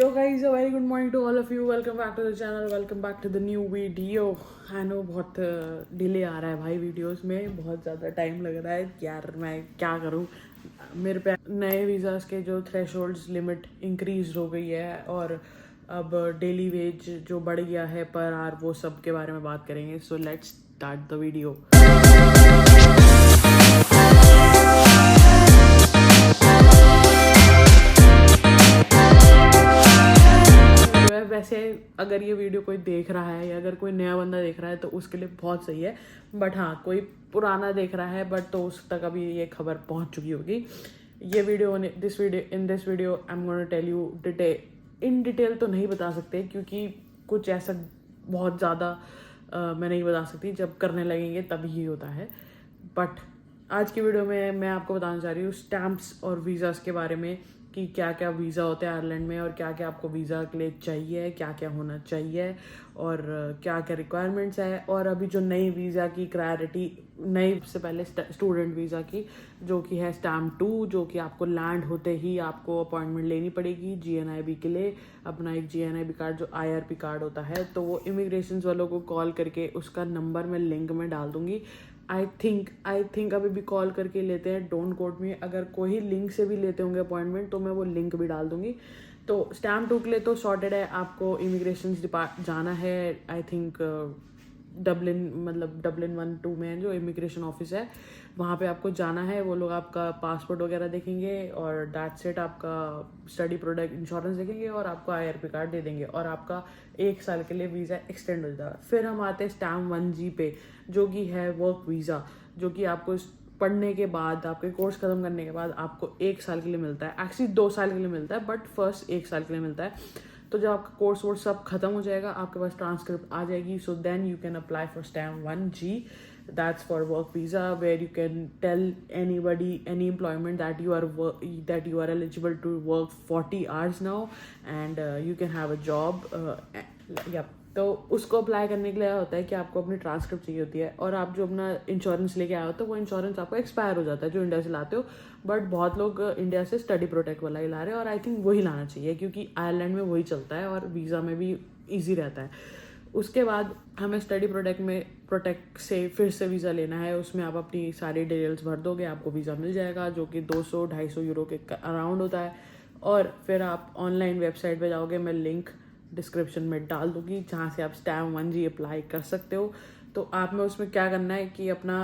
Yo guys, a very good morning to all of you. Welcome back to the channel. Welcome back to the new video. I know बहुत delay आ रहा है भाई videos में, बहुत ज़्यादा time लग रहा है यार। मैं क्या करूँ, मेरे पे नए वीज़ास के जो थ्रेशोल्ड्स लिमिट इंक्रीज हो गई है और अब डेली वेज जो बढ़ गया है पर आवर, वो सब के बारे में बात करेंगे। So let's start the video. वैसे अगर ये वीडियो कोई देख रहा है या अगर कोई नया बंदा देख रहा है तो उसके लिए बहुत सही है, बट हाँ कोई पुराना देख रहा है बट तो उस तक अभी ये खबर पहुंच चुकी होगी। ये video in this video I am gonna tell you in detail तो नहीं बता सकते क्योंकि कुछ ऐसा बहुत ज़्यादा मैं नहीं बता सकती, जब करने लगेंगे तभी ही होता है। बट आज की वीडियो में मैं आपको बताना चाह रही हूँ स्टैम्प्स और वीज़ास के बारे में कि क्या क्या वीज़ा होते हैं आयरलैंड में और क्या क्या आपको वीज़ा के लिए चाहिए, क्या क्या होना चाहिए और क्या क्या रिक्वायरमेंट्स है। और अभी जो नई वीज़ा की प्रायोरिटी, नई से पहले स्टूडेंट वीज़ा की जो कि है स्टैम्प 2, जो कि आपको लैंड होते ही आपको अपॉइंटमेंट लेनी पड़ेगी GNIB के लिए। अपना एक GNIB कार्ड जो IRP कार्ड होता है, तो वो इमिग्रेशन वालों को कॉल करके उसका नंबर मैं लिंक में डाल दूंगी। आई थिंक अभी भी कॉल करके लेते हैं, डोंट कोट मी। अगर कोई लिंक से भी लेते होंगे अपॉइंटमेंट तो मैं वो लिंक भी डाल दूंगी। तो स्टैम्प 2 के लिए तो सॉर्टेड है। आपको इमिग्रेशन जाना है, आई थिंक डबलिन 1-2 में जो इमिग्रेशन ऑफिस है वहाँ पे आपको जाना है। वो लोग आपका पासपोर्ट वगैरह देखेंगे और दैट्स इट। आपका स्टडी प्रोडक्ट इंश्योरेंस देखेंगे और आपको IRP कार्ड दे देंगे और आपका 1 साल के लिए वीज़ा एक्सटेंड हो जाएगा। फिर हम आते हैं स्टैम्प 1G पे, जो कि है वर्क वीज़ा, जो कि आपको पढ़ने के बाद, आपके कोर्स खत्म करने के बाद आपको 1 साल के लिए मिलता है। एक्चुअली 2 साल के लिए मिलता है बट फर्स्ट 1 साल के लिए मिलता है। तो जब आपका कोर्स वोर्स सब खत्म हो जाएगा, आपके पास ट्रांसक्रिप्ट आ जाएगी, so then you can apply for stamp 1G। that's for work visa, where you can tell anybody, any employment that you are eligible to work 40 hours now and you can have a job। तो उसको apply करने के लिए होता है कि आपको अपनी ट्रांसक्रिप्ट चाहिए होती है और आप जो अपना इंश्योरेंस लेके आए हो तो वो इंश्योरेंस आपको एक्सपायर हो जाता है जो इंडिया से लाते हो। बट बहुत लोग इंडिया से स्टडी प्रोटेक्ट वाला ही ला रहे हैं और आई थिंक वही लाना चाहिए क्योंकि आयरलैंड में वही चलता है और वीज़ा में भी ईजी रहता है। उसके बाद हमें स्टडी प्रोटेक्ट से फिर से वीज़ा लेना है। उसमें आप अपनी सारी डिटेल्स भर दोगे, आपको वीज़ा मिल जाएगा जो कि 200-250 यूरो के अराउंड होता है। और फिर आप ऑनलाइन वेबसाइट पे जाओगे, मैं लिंक डिस्क्रिप्शन में डाल दूंगी जहाँ से आप स्टैम्प 1G अप्लाई कर सकते हो। तो आप में उसमें क्या करना है कि अपना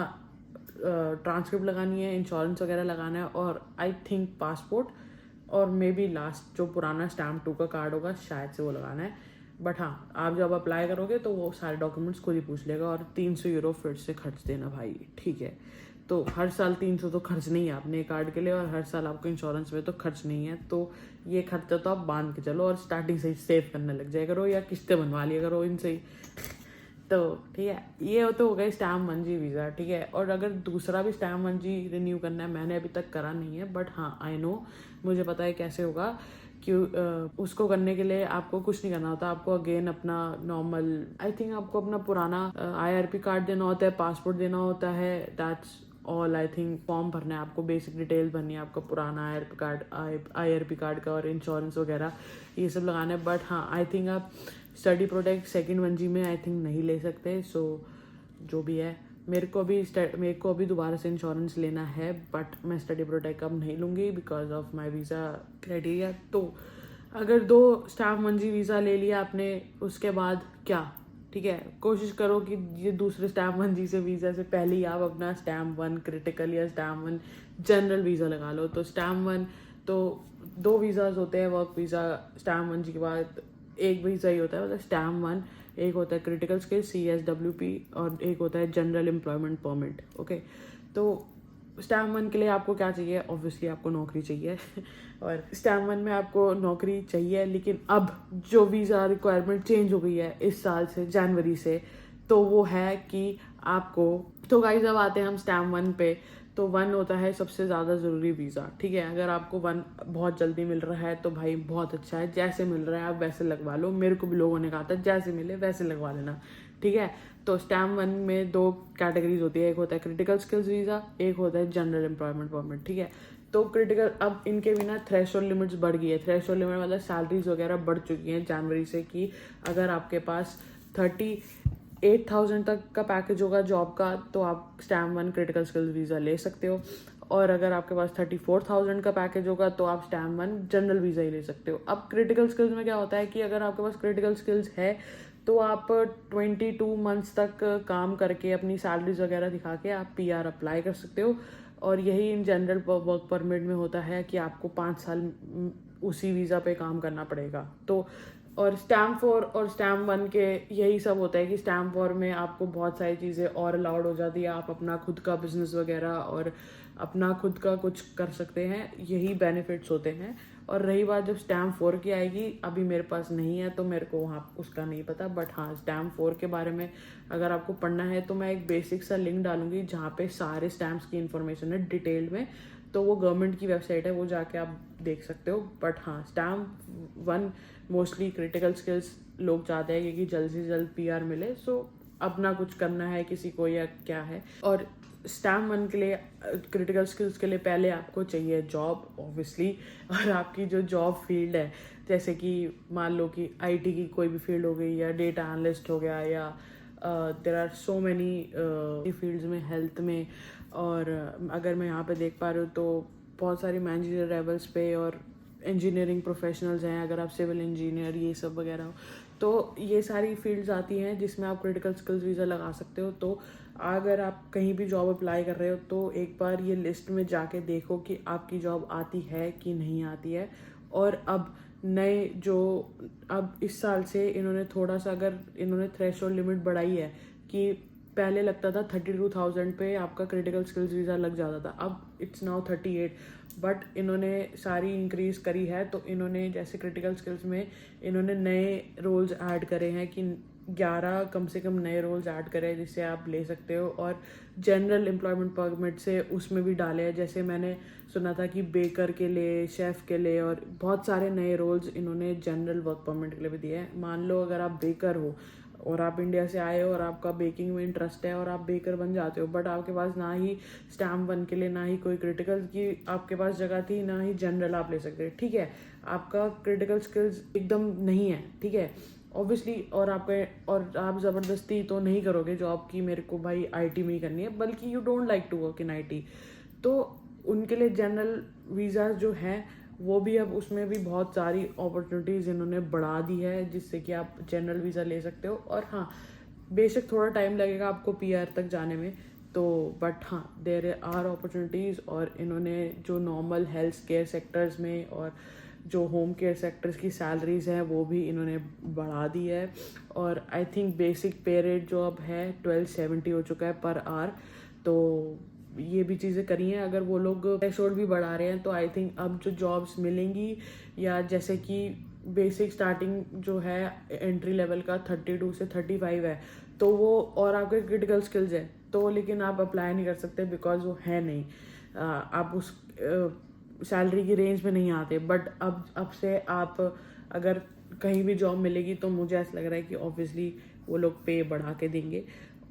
ट्रांसक्रिप्ट लगानी है, इंश्योरेंस वगैरह लगाना है और आई थिंक पासपोर्ट और मे बी लास्ट जो पुराना स्टैम्प 2 का कार्ड होगा शायद से वो लगाना है। बट हाँ, आप जब अप्लाई करोगे तो वो सारे डॉक्यूमेंट्स खुद ही पूछ लेगा और 300 यूरो फिर से खर्च देना भाई, ठीक है। तो हर साल 300 तो खर्च नहीं है अपने कार्ड के लिए और हर साल आपको इंश्योरेंस में तो खर्च नहीं है। तो ये खर्चा तो आप बांध के चलो और स्टार्टिंग से ही सेव करने लग जाया करो या किस्तें बनवा लिया करो इनसे ही। तो ठीक है, ये तो हो गई स्टैम्प 1G वीज़ा, ठीक है। और अगर दूसरा भी स्टैम्प 1G रिन्यू करना है, मैंने अभी तक करा नहीं है बट हाँ आई नो, मुझे पता है कैसे होगा। उसको करने के लिए आपको कुछ नहीं करना होता। आपको अगेन अपना नॉर्मल, आई थिंक आपको अपना पुराना IRP कार्ड देना होता है, पासपोर्ट देना होता है, that's all. I think form भरना है आपको, बेसिक डिटेल भरनी है, आपका पुराना IRP कार्ड का और इंश्योरेंस वगैरह ये सब लगाना है। बट हाँ आई थिंक आप स्टडी प्रोटेक्ट सेकेंड 1G में आई थिंक नहीं ले सकते। सो जो भी है, मेरे को अभी दोबारा से इंश्योरेंस लेना है बट मैं स्टडी प्रोटेक्ट अब नहीं लूँगी because of my visa criteria. तो अगर 2 स्टैम्प 1G वीज़ा ले लिया आपने, उसके बाद क्या, ठीक है, कोशिश करो कि ये दूसरे स्टैम्प 1G से वीज़ा से पहले ही आप अपना स्टैम्प 1 क्रिटिकल या स्टैम्प 1 जनरल वीज़ा लगा लो। तो स्टैम्प 1 तो 2 वीज़ाज होते हैं वर्क वीज़ा। स्टैम्प 1G के बाद एक वीज़ा ही होता है, मतलब स्टैम्प 1। एक होता है क्रिटिकल स्किल CSWP और एक होता है जनरल एम्प्लॉयमेंट परमिट, ओके। तो स्टैम्प 1 के लिए आपको क्या चाहिए, ऑब्वियसली आपको नौकरी चाहिए और स्टैम्प 1 में आपको नौकरी चाहिए। लेकिन अब जो वीज़ा रिक्वायरमेंट चेंज हो गई है इस साल से, जनवरी से, तो वो है कि आपको, तो गाइस अब आते हैं हम स्टैम्प 1 पे। तो 1 होता है सबसे ज़्यादा ज़रूरी वीज़ा, ठीक है। अगर आपको 1 बहुत जल्दी मिल रहा है तो भाई बहुत अच्छा है, जैसे मिल रहा है आप वैसे लगवा लो। मेरे को भी लोगों ने कहा था जैसे मिले वैसे लगवा लेना, ठीक है। तो स्टैम्प 1 में 2 कैटेगरीज होती है, एक होता है क्रिटिकल स्किल्स वीज़ा, एक होता है जनरल एम्प्लॉयमेंट परमिट, ठीक है। तो क्रिटिकल अब इनके बिना थ्रेशोल्ड लिमिट्स बढ़ गई है। थ्रेशोल्ड लिमिट मतलब सैलरीज वगैरह बढ़ चुकी हैं जनवरी से, कि अगर आपके पास 38,000 तक का पैकेज होगा जॉब का तो आप स्टैम्प 1 क्रिटिकल स्किल्स वीज़ा ले सकते हो, और अगर आपके पास 34,000 का पैकेज होगा तो आप स्टैम्प 1 जनरल वीज़ा ही ले सकते हो। अब क्रिटिकल स्किल्स में क्या होता है कि अगर आपके पास क्रिटिकल स्किल्स है तो आप 22 मंथ्स तक काम करके अपनी सैलरीज वगैरह दिखा के आप PR अप्लाई कर सकते हो, और यही इन जनरल वर्क परमिट में होता है कि आपको 5 साल उसी वीज़ा पे काम करना पड़ेगा। तो और स्टैम्प 4 और स्टैम्प 1 के यही सब होता है कि स्टैम्प 4 में आपको बहुत सारी चीज़ें और अलाउड हो जाती है, आप अपना खुद का बिजनेस वगैरह और अपना खुद का कुछ कर सकते हैं, यही बेनिफिट्स होते हैं। और रही बात जब स्टैम्प 4 की आएगी, अभी मेरे पास नहीं है तो मेरे को वहाँ उसका नहीं पता, बट हाँ स्टैम्प 4 के बारे में अगर आपको पढ़ना है तो मैं एक बेसिक सा लिंक डालूंगी जहाँ पे सारे स्टैम्प्स की इन्फॉर्मेशन है डिटेल में, तो वो गवर्नमेंट की वेबसाइट है, वो जाके आप देख सकते हो। बट हाँ स्टैम्प 1 मोस्टली क्रिटिकल स्किल्स लोग चाहते हैं क्योंकि जल्द से जल्द PR मिले, सो अपना कुछ करना है किसी को या क्या है। और स्टैम्प 1 के लिए क्रिटिकल स्किल्स के लिए पहले आपको चाहिए जॉब ऑब्वियसली, और आपकी जो जॉब फील्ड है, जैसे कि मान लो कि IT की कोई भी फील्ड हो गई या डेटा एनालिस्ट हो गया, या there are so many fields में, हेल्थ में, और अगर मैं यहाँ पे देख पा रही हूँ तो बहुत सारी मैनेजर लेवल्स पे और इंजीनियरिंग प्रोफेशनल्स हैं, अगर आप सिविल इंजीनियर ये सब वगैरह हो, तो ये सारी फील्ड्स आती हैं जिसमें आप क्रिटिकल स्किल्स वीज़ा लगा सकते हो। तो अगर आप कहीं भी जॉब अप्लाई कर रहे हो तो एक बार ये लिस्ट में जाके देखो कि आपकी जॉब आती है कि नहीं आती है। और अब नए जो अब इस साल से इन्होंने थोड़ा सा, अगर इन्होंने थ्रेशोल्ड लिमिट बढ़ाई है कि पहले लगता था 32,000 पे आपका क्रिटिकल स्किल्स वीज़ा लग जाता था, अब इट्स नाउ 38, बट इन्होंने सारी इंक्रीज करी है। तो इन्होंने जैसे क्रिटिकल स्किल्स में इन्होंने नए रोल्स ऐड करे हैं कि 11 कम से कम नए रोल्स ऐड करे हैं जिससे आप ले सकते हो, और जनरल एम्प्लॉयमेंट परमिट से उसमें भी डाले हैं, जैसे मैंने सुना था कि बेकर के लिए, शेफ़ के लिए, और बहुत सारे नए रोल्स इन्होंने जनरल वर्क परमिट के लिए भी दिए हैं। मान लो अगर आप बेकर हो और आप इंडिया से आए हो और आपका बेकिंग में इंटरेस्ट है और आप बेकर बन जाते हो, बट आपके पास ना ही स्टैम्प 1 के लिए ना ही कोई क्रिटिकल की आपके पास जगह थी, ना ही जनरल आप ले सकते, ठीक है, आपका क्रिटिकल स्किल्स एकदम नहीं है, ठीक है ऑब्वियसली, और आप ज़बरदस्ती तो नहीं करोगे जॉब की मेरे को भाई IT में ही करनी है, बल्कि you don't like to work in IT, तो उनके लिए जनरल वीज़ा जो है वो भी अब उसमें भी बहुत सारी अपॉर्चुनिटीज़ इन्होंने बढ़ा दी है जिससे कि आप जनरल वीज़ा ले सकते हो। और हाँ बेशक थोड़ा टाइम लगेगा आपको PR तक जाने में, तो बट हाँ देयर आर अपॉर्चुनिटीज़, और इन्होंने जो नॉर्मल हेल्थ केयर सेक्टर्स में और जो होम केयर सेक्टर्स की सैलरीज हैं वो भी इन्होंने बढ़ा दी है। और आई थिंक बेसिक पे रेट जो अब है 1270 हो चुका है पर आवर, तो ये भी चीज़ें करी हैं। अगर वो लोग थ्रेशोल्ड भी बढ़ा रहे हैं तो आई थिंक अब जो जॉब्स मिलेंगी, या जैसे कि बेसिक स्टार्टिंग जो है एंट्री लेवल का 32 से 35 है, तो वो और आपके क्रिटिकल स्किल्स है तो लेकिन आप अप्लाई नहीं कर सकते बिकॉज वो है नहीं, आप उस सैलरी की रेंज में नहीं आते। बट अब से आप अगर कहीं भी जॉब मिलेगी तो मुझे ऐसा लग रहा है कि ऑब्वियसली वो लोग पे बढ़ा के देंगे।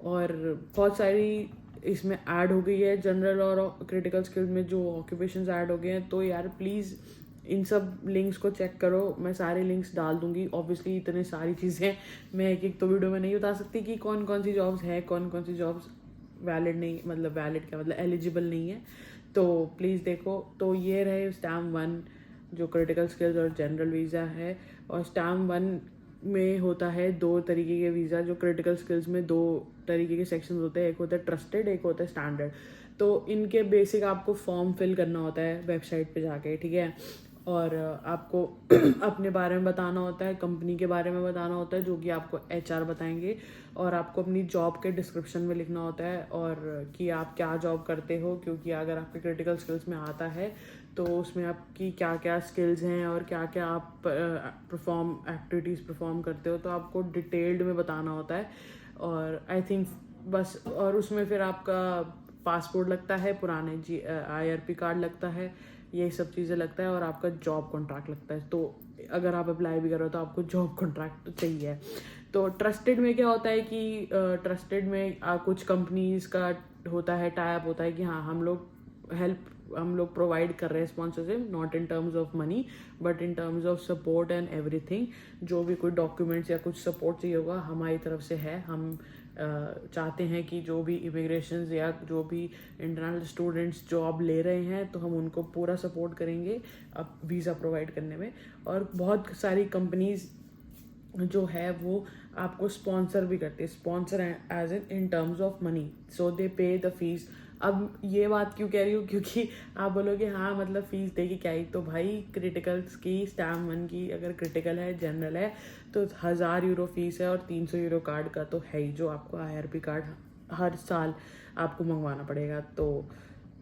और बहुत सारी इसमें ऐड हो गई है जनरल और क्रिटिकल स्किल्स में जो ऑक्यूपेशंस ऐड हो गए हैं, तो यार प्लीज़ इन सब लिंक्स को चेक करो, मैं सारे लिंक्स डाल दूंगी। ऑब्वियसली इतने सारी चीज़ें मैं एक तो वीडियो में नहीं बता सकती कि कौन कौन सी जॉब्स है, कौन कौन सी जॉब्स वैलिड नहीं, मतलब वैलिड क्या मतलब एलिजिबल नहीं है, तो प्लीज़ देखो। तो ये रहे स्टैम्प 1 जो क्रिटिकल स्किल्स और जनरल वीज़ा है। और स्टैम्प 1 में होता है 2 तरीके के वीज़ा, जो क्रिटिकल स्किल्स में 2 तरीके के सेक्शंस होते हैं, एक होता है ट्रस्टेड, एक होता है स्टैंडर्ड। तो इनके बेसिक आपको फॉर्म फिल करना होता है वेबसाइट पे जाके, ठीक है, और आपको अपने बारे में बताना होता है, कंपनी के बारे में बताना होता है जो कि आपको HR बताएंगे, और आपको अपनी जॉब के डिस्क्रिप्शन में लिखना होता है और कि आप क्या जॉब करते हो, क्योंकि अगर आपके क्रिटिकल स्किल्स में आता है तो उसमें आपकी क्या क्या स्किल्स हैं और क्या क्या आप एक्टिविटीज़ परफॉर्म करते हो, तो आपको डिटेल्ड में बताना होता है। और आई थिंक बस, और उसमें फिर आपका पासपोर्ट लगता है, पुराने IRP कार्ड लगता है, ये सब चीज़ें लगता है, और आपका जॉब कॉन्ट्रैक्ट लगता है। तो अगर आप अप्लाई भी करो तो आपको जॉब कॉन्ट्रैक्ट तो चाहिए। तो ट्रस्टेड में क्या होता है कि ट्रस्टेड में कुछ कंपनीज का होता है, टाई अप होता है कि हाँ हम लोग हेल्प हम लोग प्रोवाइड कर रहे हैं sponsorship, not in terms of money but in terms of support and everything. जो भी कोई डॉक्यूमेंट्स या कुछ सपोर्ट चाहिए होगा हमारी तरफ से है। हम चाहते हैं कि जो भी इमिग्रेशन या जो भी इंटरनेशनल स्टूडेंट्स जॉब ले रहे हैं तो हम उनको पूरा सपोर्ट करेंगे अब वीज़ा प्रोवाइड करने में। और बहुत सारी कंपनीज जो है वो आपको स्पॉन्सर भी करते हैं, sponsor as in terms of money, so they pay the fees. अब ये बात क्यों कह रही हूँ, क्योंकि आप बोलोगे हाँ मतलब फ़ीस देगी क्या ही, तो भाई क्रिटिकल्स की स्टैम्प 1 की अगर क्रिटिकल है जनरल है तो 1000 यूरो फीस है, और 300 यूरो कार्ड का तो है ही, जो आपको IRP कार्ड हर साल आपको मंगवाना पड़ेगा, तो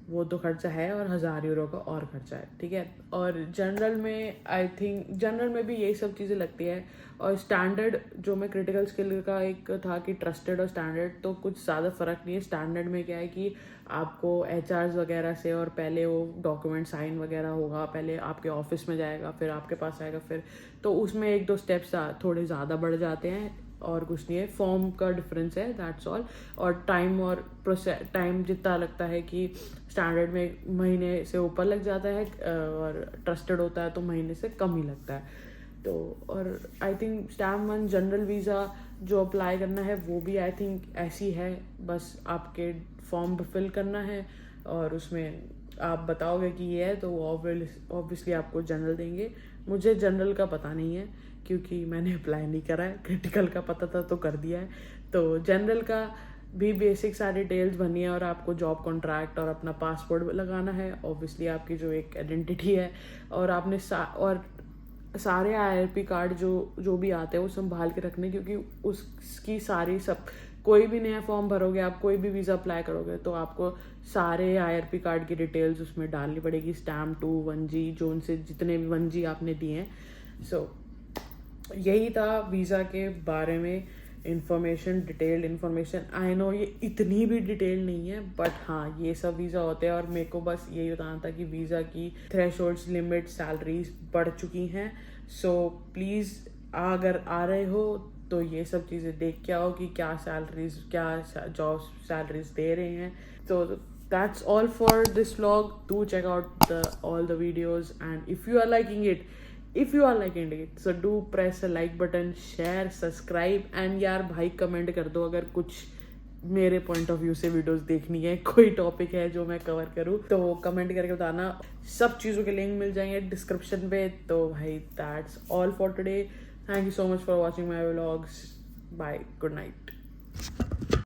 वो तो खर्चा है, और 1000 यूरो का और खर्चा है, ठीक है। और जनरल में आई थिंक जनरल में भी यही सब चीज़ें लगती है। और स्टैंडर्ड जो मैं क्रिटिकल स्किल का एक था कि ट्रस्टेड और स्टैंडर्ड, तो कुछ ज़्यादा फ़र्क नहीं है। स्टैंडर्ड में क्या है कि आपको HRs वगैरह से, और पहले वो डॉक्यूमेंट साइन वगैरह होगा, पहले आपके ऑफिस में जाएगा, फिर आपके पास आएगा, फिर तो उसमें 1-2 स्टेप्स थोड़े ज़्यादा बढ़ जाते हैं, और कुछ नहीं है, फॉर्म का डिफरेंस है, दैट्स ऑल। और टाइम जितना लगता है कि स्टैंडर्ड में महीने से ऊपर लग जाता है, और ट्रस्टेड होता है तो महीने से कम ही लगता है। तो और I think stamp 1 general visa जो अप्लाई करना है वो भी आई थिंक ऐसी है, बस आपके फॉर्म फिल करना है और उसमें आप बताओगे कि ये है, तो वो ऑब्वियसली आपको जनरल देंगे। मुझे जनरल का पता नहीं है क्योंकि मैंने अप्लाई नहीं करा है, क्रिटिकल का पता था तो कर दिया है। तो जनरल का भी बेसिक सारी डिटेल्स भरनी है, और आपको जॉब कॉन्ट्रैक्ट और अपना पासपोर्ट लगाना है, ऑब्वियसली आपकी जो एक आइडेंटिटी है, और आपने और सारे IRP कार्ड जो भी आते हैं वो संभाल के रखने, क्योंकि उसकी सारी सब कोई भी नया फॉर्म भरोगे आप, कोई भी वीज़ा अप्लाई करोगे तो आपको सारे IRP कार्ड की डिटेल्स उसमें डालनी पड़ेगी, स्टैम्प 2 1G जो उनसे जितने भी 1G आपने दिए हैं। सो यही था वीज़ा के बारे में information, detailed information. I know ये इतनी भी डिटेल नहीं है, बट हाँ ये सब वीज़ा होते हैं, और मेरे को बस यही बताना था कि वीज़ा की थ्रेशोल्ड्स, लिमिट, सैलरीज बढ़ चुकी हैं। सो प्लीज़ अगर आ रहे हो तो ये सब चीज़ें देख के आओ कि क्या सैलरीज, क्या जॉब सैलरीज दे रहे हैं। तो that's all for this vlog. Do check out all the videos, and if you are liking it, so do press a like button, share, subscribe, and यार भाई कमेंट कर दो अगर कुछ मेरे पॉइंट ऑफ व्यू से वीडियोस देखनी है, कोई टॉपिक है जो मैं कवर करूँ तो कमेंट करके बताना। सब चीज़ों के लिंक मिल जाएंगे डिस्क्रिप्शन पे। तो भाई that's all for today. Thank you so much for watching my vlogs. Bye, good night.